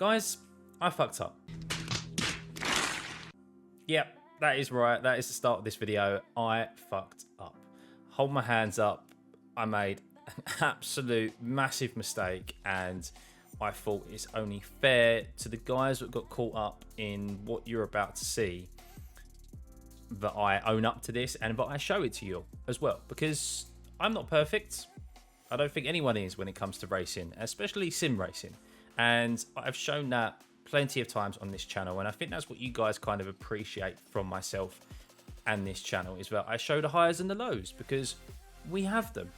Guys, I fucked up. Yep, that is right. That is the start of this video. I fucked up. Hold my hands up. I made an absolute massive mistake, and I thought it's only fair to the guys that got caught up in what you're about to see that I own up to this and that I show it to you as well, because I'm not perfect. I don't think anyone is when it comes to racing, especially sim racing. And I've shown that plenty of times on this channel, and I think that's what you guys kind of appreciate from myself and this channel, is that I show the highs and the lows, because we have them.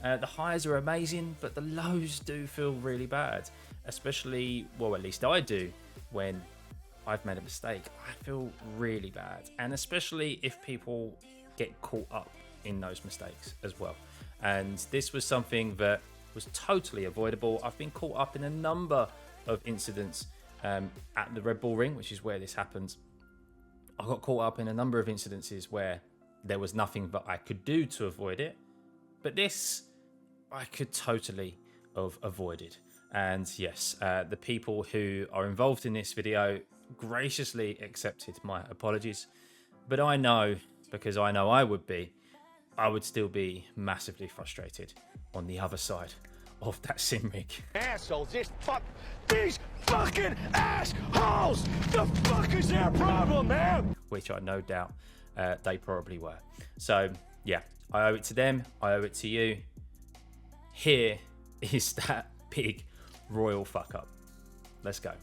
The highs are amazing, but the lows do feel really bad, especially, well, at least I do, when I've made a mistake. I feel really bad, and especially if people get caught up in those mistakes as well. And this was something that was totally avoidable. I've been caught up in a number of incidents at the Red Bull Ring, which is where this happened. I got caught up in a number of incidences where there was nothing that I could do to avoid it, but this I could totally have avoided. And yes, the people who are involved in this video graciously accepted my apologies, but I know, because I know I would still be massively frustrated on the other side of that sim rig. Assholes, these fucking assholes! The fuck is their problem, man? Which I no doubt they probably were. So yeah, I owe it to them, I owe it to you. Here is that big royal fuck up. Let's go.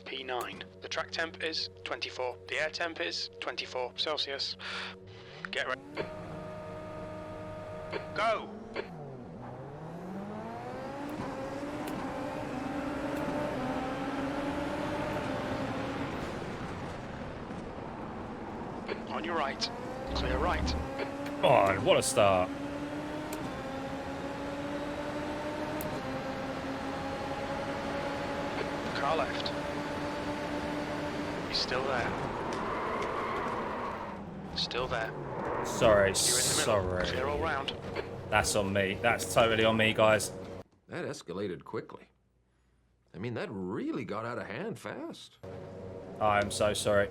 P9. The track temp is 24. The air temp is 24 Celsius. Get ready. Go! On your right. Clear right. Oh, what a start. Car left. He's still there. Still there. Sorry, You're in the middle. sorry. Clear all round. That's on me. That's totally on me, guys. That escalated quickly. I mean, that really got out of hand fast. I'm so sorry.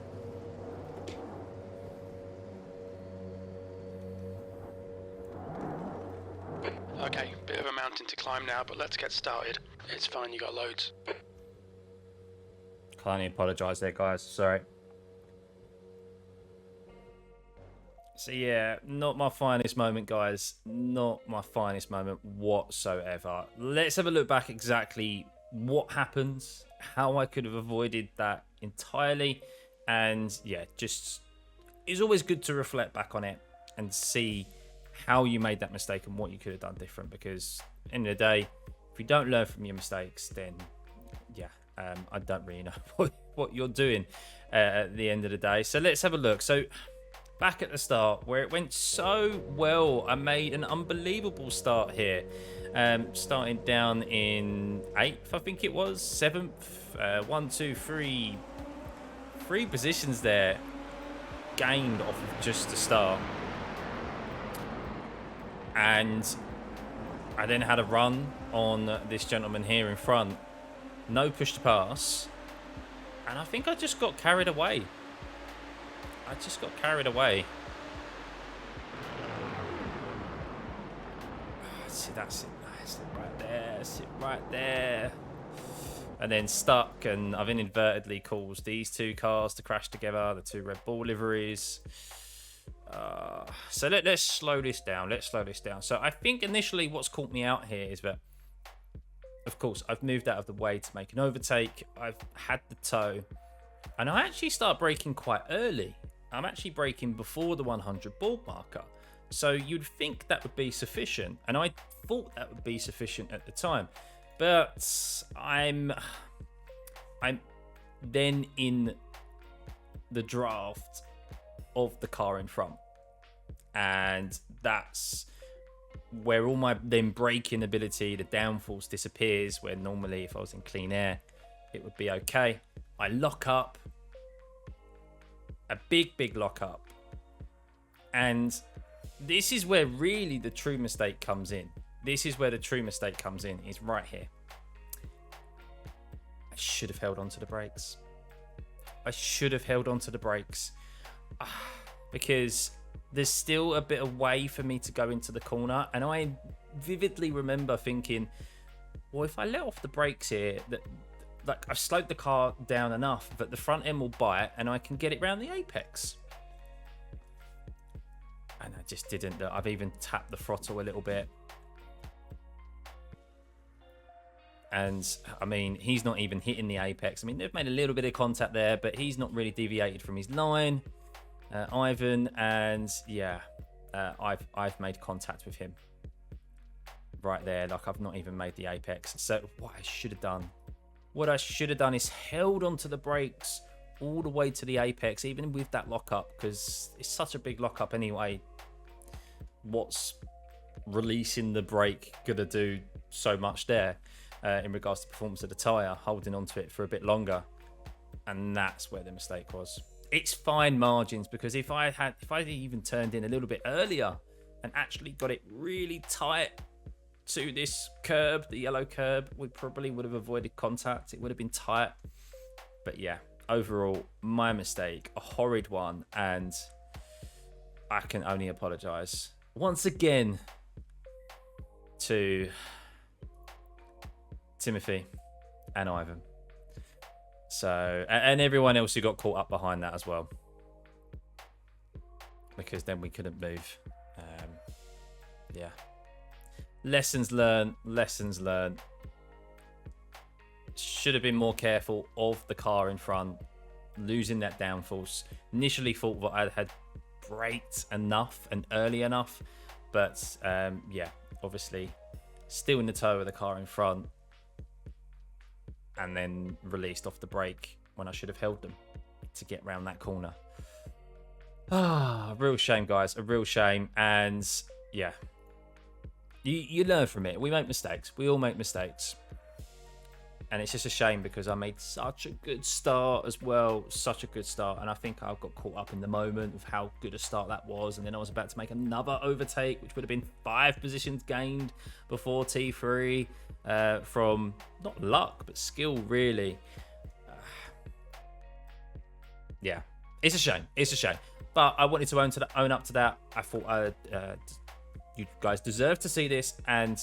Okay, bit of a mountain to climb now, but let's get started. It's fine, you got loads. Can only apologise there, guys. Sorry. So yeah, not my finest moment, guys. Not my finest moment whatsoever. Let's have a look back exactly what happened, how I could have avoided that entirely, and yeah, just it's always good to reflect back on it and see how you made that mistake and what you could have done different, because at the end of the day, if you don't learn from your mistakes, then yeah, I don't really know what you're doing at the end of the day. So let's have a look. So back at the start, where it went so well, I made an unbelievable start here, starting down in 8th, I think it was 7th. 1, 2, 3 positions there gained off of just the start. And I then had a run on this gentleman here in front. No push to pass. And I think I just got carried away. See, that's it. That's it right there. That's it right there. And then stuck, and I've inadvertently caused these two cars to crash together, the two Red Bull liveries. So let's slow this down. So I think initially what's caught me out here is that, of course, I've moved out of the way to make an overtake. I've had the tow, and I actually start braking quite early. I'm actually braking before the 100 ball marker. So you'd think that would be sufficient, and I thought that would be sufficient at the time. But I'm then in the draft of the car in front, and that's where all my then braking ability, the downforce, disappears, where normally if I was in clean air it would be okay. I lock up, a big lock up, and this is where really the true mistake comes in, this is where the true mistake comes in, is right here. I should have held onto the brakes. I should have held onto the brakes. Because there's still a bit of way for me to go into the corner. And I vividly remember thinking, well, if I let off the brakes here, like I've slowed the car down enough that the front end will bite and I can get it round the apex. And I just didn't. I've even tapped the throttle a little bit. And I mean, he's not even hitting the apex. I mean, they've made a little bit of contact there, but he's not really deviated from his line. Ivan, and yeah, I've made contact with him right there. Like, I've not even made the apex. So what I should have done is held onto the brakes all the way to the apex, even with that lockup, because it's such a big lockup anyway. What's releasing the brake gonna do so much there in regards to performance of the tyre, holding onto it for a bit longer? And that's where the mistake was. It's fine margins, because if I even turned in a little bit earlier and actually got it really tight to this curb, the yellow curb, we probably would have avoided contact. It would have been tight. But yeah, overall, my mistake, a horrid one, and I can only apologise once again to Timothy and Ivan. So, and everyone else who got caught up behind that as well, because then we couldn't move. Yeah. Lessons learned. Should have been more careful of the car in front, losing that downforce. Initially thought that I had braked enough and early enough, but yeah, obviously still in the toe of the car in front, and then released off the brake when I should have held them to get round that corner. A real shame, guys, a real shame. And yeah, you learn from it. We make mistakes. We all make mistakes. And it's just a shame because I made such a good start as well. Such a good start. And I think I got caught up in the moment of how good a start that was. And then I was about to make another overtake, which would have been 5 positions gained before T3 from not luck, but skill, really. Yeah, it's a shame. It's a shame. But I wanted to own up to that. I thought you guys deserve to see this. And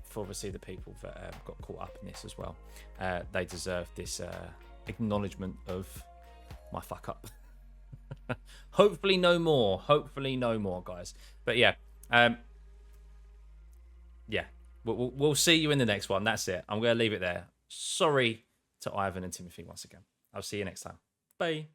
for obviously the people that got caught up in this as well, they deserve this acknowledgement of my fuck up. Hopefully no more, guys. But yeah, yeah, we'll see you in the next one. That's it. I'm going to leave it there. Sorry to Ivan and Timothy once again. I'll see you next time. Bye.